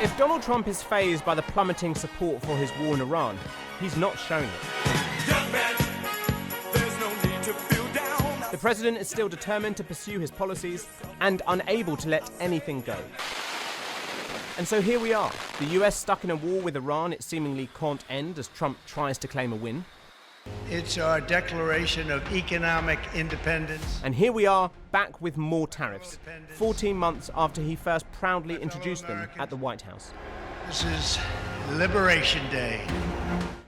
If Donald Trump is fazed by the plummeting support for his war in Iran, he's not showing it. Young man, there's no need to feel down. The president is still determined to pursue his policies and unable to let anything go. And so here we are, the US stuck in a war with Iran it seemingly can't end as Trump tries to claim a win. It's our declaration of economic independence. And here we are, back with more tariffs, 14 months after he first proudly introduced them at the White House. This is Liberation Day.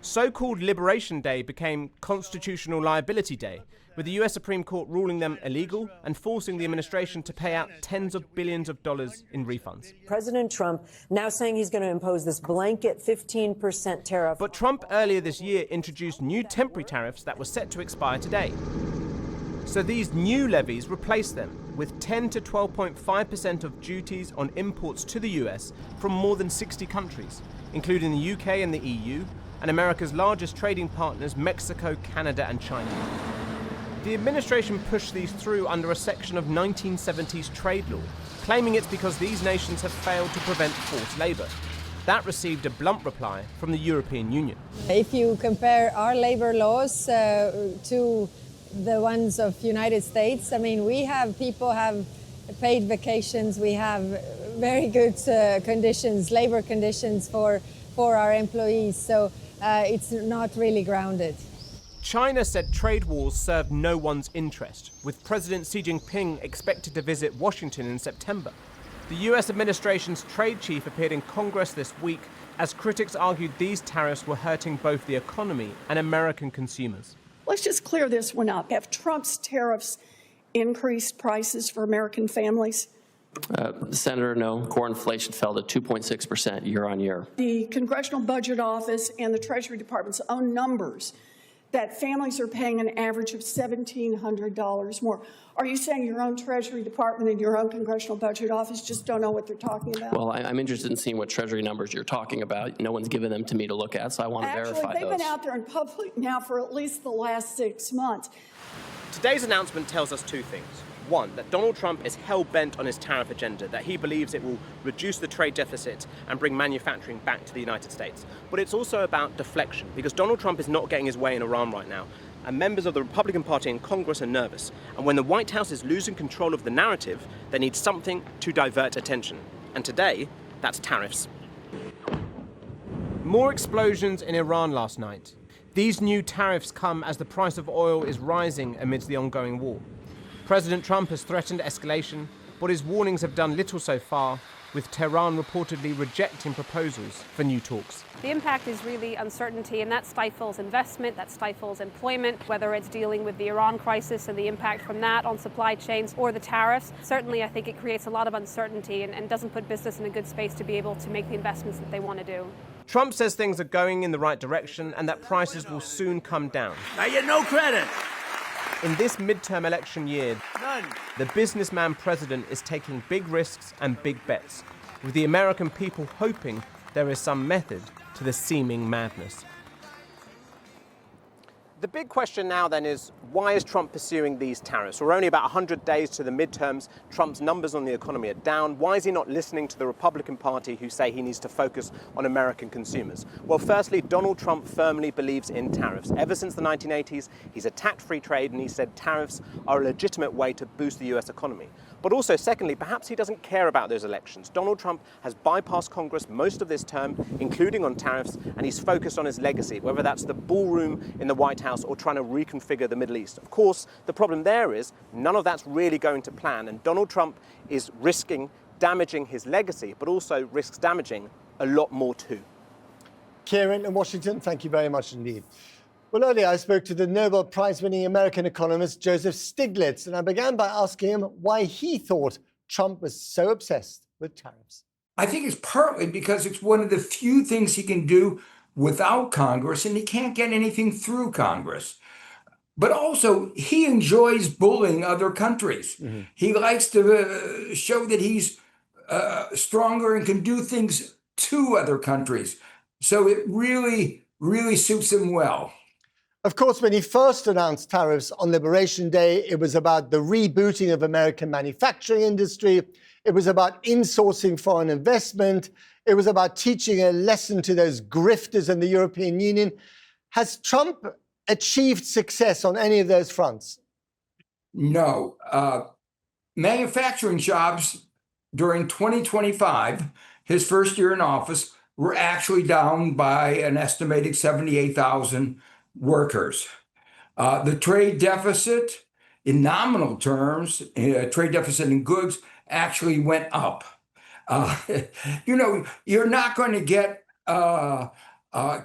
So-called Liberation Day became Constitutional Liability Day, with the US Supreme Court ruling them illegal and forcing the administration to pay out tens of billions of dollars in refunds. President Trump now saying he's going to impose this blanket 15% tariff. But Trump earlier this year introduced new temporary tariffs that were set to expire today. So these new levies replace them with 10 to 12.5% of duties on imports to the US from more than 60 countries, including the UK and the EU, and America's largest trading partners, Mexico, Canada, and China. The administration pushed these through under a section of 1970s trade law, claiming it's because these nations have failed to prevent forced labour. That received a blunt reply from the European Union. If you compare our labour laws to the ones of the United States, I mean, people have paid vacations, we have very good conditions, labour conditions for our employees, so it's not really grounded. China said trade wars serve no one's interest, with President Xi Jinping expected to visit Washington in September. The US administration's trade chief appeared in Congress this week as critics argued these tariffs were hurting both the economy and American consumers. Let's just clear this one up. Have Trump's tariffs increased prices for American families? Senator, no. Core inflation fell to 2.6% year on year. The Congressional Budget Office and the Treasury Department's own numbers that families are paying an average of $1,700 more. Are you saying your own Treasury Department and your own Congressional Budget Office just don't know what they're talking about? Well, I'm interested in seeing what Treasury numbers you're talking about. No one's given them to me to look at, so I want to verify those. Actually, they've been out there in public now for at least the last 6 months. Today's announcement tells us two things. One, that Donald Trump is hell-bent on his tariff agenda, that he believes it will reduce the trade deficit and bring manufacturing back to the United States. But it's also about deflection, because Donald Trump is not getting his way in Iran right now, and members of the Republican Party in Congress are nervous. And when the White House is losing control of the narrative, they need something to divert attention. And today, that's tariffs. More explosions in Iran last night. These new tariffs come as the price of oil is rising amidst the ongoing war. President Trump has threatened escalation, but his warnings have done little so far, with Tehran reportedly rejecting proposals for new talks. The impact is really uncertainty, and that stifles investment, that stifles employment, whether it's dealing with the Iran crisis and the impact from that on supply chains or the tariffs. Certainly, I think it creates a lot of uncertainty and doesn't put business in a good space to be able to make the investments that they want to do. Trump says things are going in the right direction and that prices will soon come down. I get no credit. In this midterm election year, None. the businessman president is taking big risks and big bets, with the American people hoping there is some method to the seeming madness. The big question now then is, why is Trump pursuing these tariffs? We're only about 100 days to the midterms. Trump's numbers on the economy are down. Why is he not listening to the Republican Party who say he needs to focus on American consumers? Well, firstly, Donald Trump firmly believes in tariffs. Ever since the 1980s, he's attacked free trade and he said tariffs are a legitimate way to boost the US economy. But also, secondly, perhaps he doesn't care about those elections. Donald Trump has bypassed Congress most of this term, including on tariffs, and he's focused on his legacy, whether that's the ballroom in the White House or trying to reconfigure the Middle East. Of course, the problem there is none of that's really going to plan, and Donald Trump is risking damaging his legacy, but also risks damaging a lot more too. Kieran in Washington, thank you very much indeed. Well, earlier I spoke to the Nobel Prize-winning American economist Joseph Stiglitz, and I began by asking him why he thought Trump was so obsessed with tariffs. I think it's partly because it's one of the few things he can do without Congress, and he can't get anything through Congress. But also, he enjoys bullying other countries. Mm-hmm. He likes to show that he's stronger and can do things to other countries. So it really, really suits him well. Of course, when he first announced tariffs on Liberation Day, it was about the rebooting of American manufacturing industry. It was about insourcing foreign investment. It was about teaching a lesson to those grifters in the European Union. Has Trump achieved success on any of those fronts? No. Manufacturing jobs during 2025, his first year in office, were actually down by an estimated 78,000 workers. The trade deficit, in nominal terms, trade deficit in goods actually went up. You're not going to get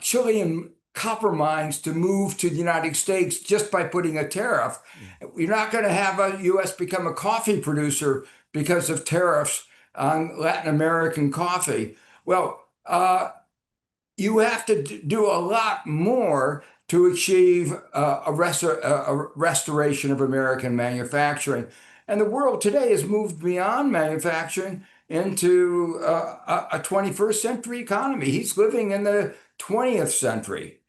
Chilean copper mines to move to the United States just by putting a tariff. You're not going to have a U.S. become a coffee producer because of tariffs on Latin American coffee. Well, you have to do a lot more to achieve a restoration of American manufacturing. And the world today has moved beyond manufacturing into a 21st century economy. He's living in the 20th century.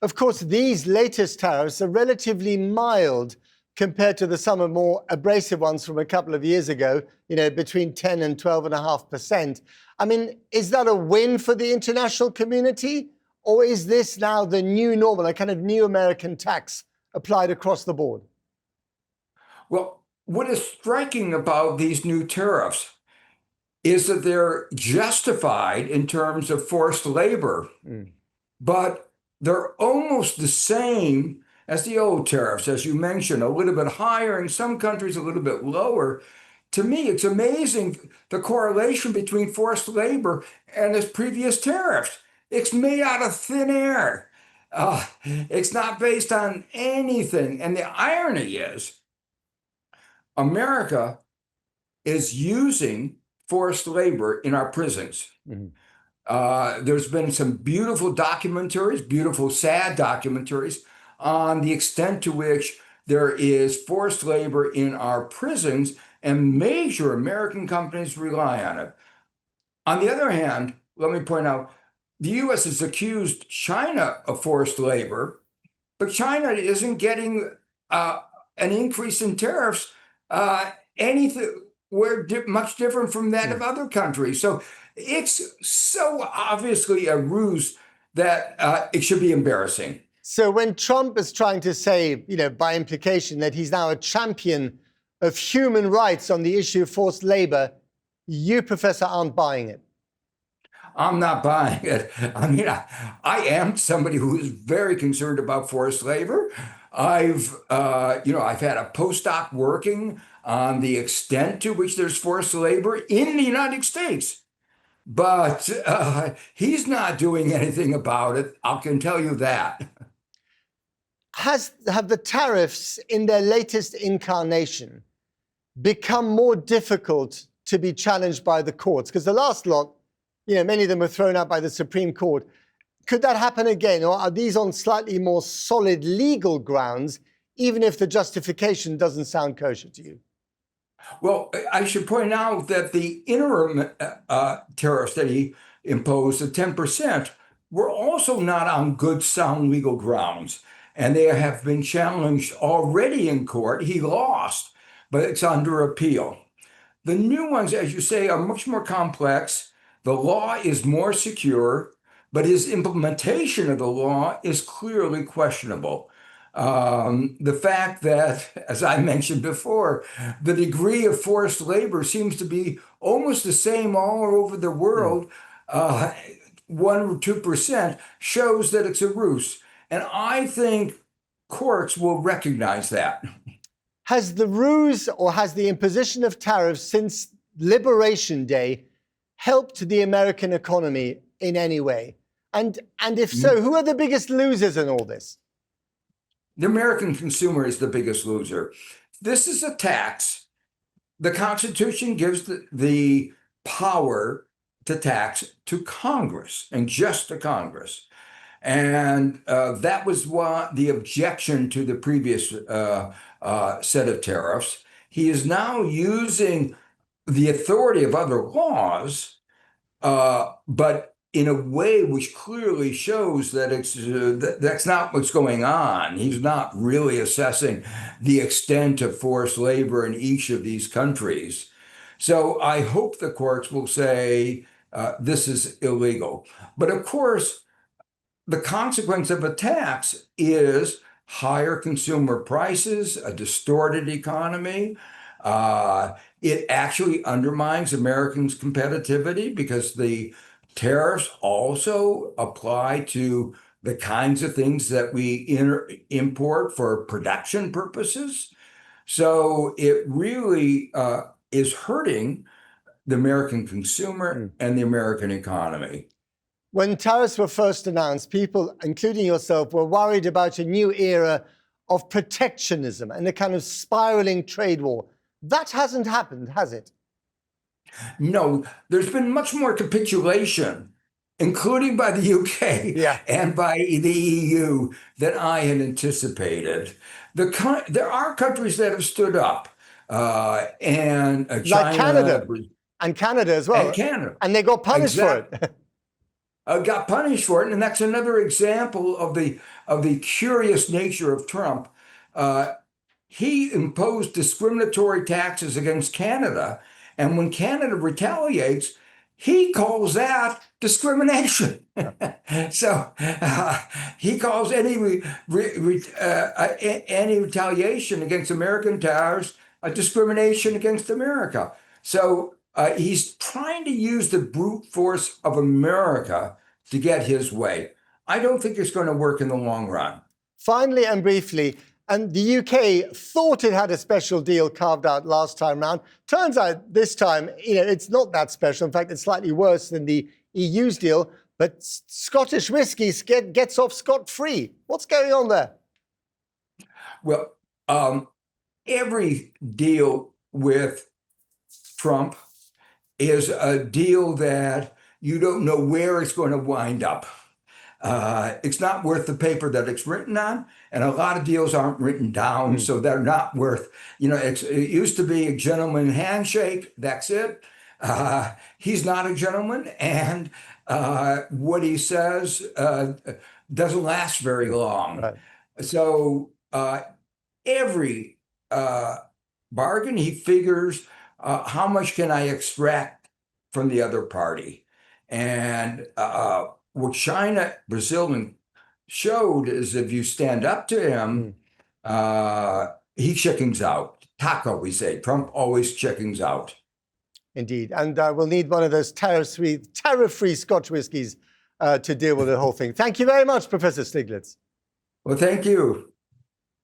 Of course, these latest tariffs are relatively mild compared to the some more abrasive ones from a couple of years ago, between 10 and 12.5%. I mean, is that a win for the international community? Or is this now the new normal, a kind of new American tax applied across the board? Well, what is striking about these new tariffs is that they're justified in terms of forced labor, but they're almost the same as the old tariffs, as you mentioned, a little bit higher, in some countries a little bit lower. To me, it's amazing the correlation between forced labor and its previous tariffs. It's made out of thin air. It's not based on anything. And the irony is, America is using forced labor in our prisons. There's been some beautiful documentaries, beautiful, sad documentaries on the extent to which there is forced labor in our prisons, and major American companies rely on it. On the other hand, let me point out, the U.S. has accused China of forced labor, but China isn't getting an increase in tariffs much different from that of other countries. So it's so obviously a ruse that it should be embarrassing. So when Trump is trying to say, by implication, that he's now a champion of human rights on the issue of forced labor, you, Professor, aren't buying it. I'm not buying it. I mean, I am somebody who is very concerned about forced labor. I've had a postdoc working on the extent to which there's forced labor in the United States. But he's not doing anything about it. I can tell you that. Have the tariffs in their latest incarnation become more difficult to be challenged by the courts? Because the last lot, many of them were thrown out by the Supreme Court. Could that happen again? Or are these on slightly more solid legal grounds, even if the justification doesn't sound kosher to you? Well, I should point out that the interim tariffs that he imposed, the 10%, were also not on good, sound legal grounds. And they have been challenged already in court. He lost, but it's under appeal. The new ones, as you say, are much more complex. The law is more secure, but his implementation of the law is clearly questionable. The fact that, as I mentioned before, the degree of forced labor seems to be almost the same all over the world, 1 or 2%, shows that it's a ruse. And I think courts will recognize that. Has the ruse or has the imposition of tariffs since Liberation Day helped the American economy in any way? And if so, who are the biggest losers in all this? The American consumer is the biggest loser. This is a tax. The Constitution gives the power to tax to Congress, and just to Congress. And that was the objection to the previous set of tariffs. He is now using the authority of other laws, but in a way which clearly shows that that's not what's going on. He's not really assessing the extent of forced labor in each of these countries. So I hope the courts will say this is illegal. But of course, the consequence of a tax is higher consumer prices, a distorted economy. It actually undermines Americans' competitivity because the tariffs also apply to the kinds of things that we import for production purposes. So it really is hurting the American consumer and the American economy. When tariffs were first announced, people, including yourself, were worried about a new era of protectionism and a kind of spiraling trade war. That hasn't happened, has it? No, there's been much more capitulation, including by the UK and by the EU, than I had anticipated. There are countries that have stood up, and China, like Canada, and Canada as well, and Canada, and they got punished for it. Got punished for it, and that's another example of the curious nature of Trump. He imposed discriminatory taxes against Canada, and when Canada retaliates, he calls that discrimination. So he calls any retaliation against American tariffs a discrimination against America. So he's trying to use the brute force of America to get his way. I don't think it's going to work in the long run. Finally and briefly, and the UK thought it had a special deal carved out last time round. Turns out this time, it's not that special. In fact, it's slightly worse than the EU's deal. But Scottish whiskey gets off scot-free. What's going on there? Well, every deal with Trump is a deal that you don't know where it's going to wind up. It's not worth the paper that it's written on, and a lot of deals aren't written down, so they're not worth, it used to be a gentleman handshake, that's it. He's not a gentleman, and what he says doesn't last very long. Right. So every bargain, he figures, how much can I extract from the other party? And what China, Brazil showed is if you stand up to him, he chickens out. Taco, we say. Trump always chickens out. Indeed. And we'll need one of those tariff-free Scotch whiskies to deal with the whole thing. Thank you very much, Professor Stiglitz. Well, thank you.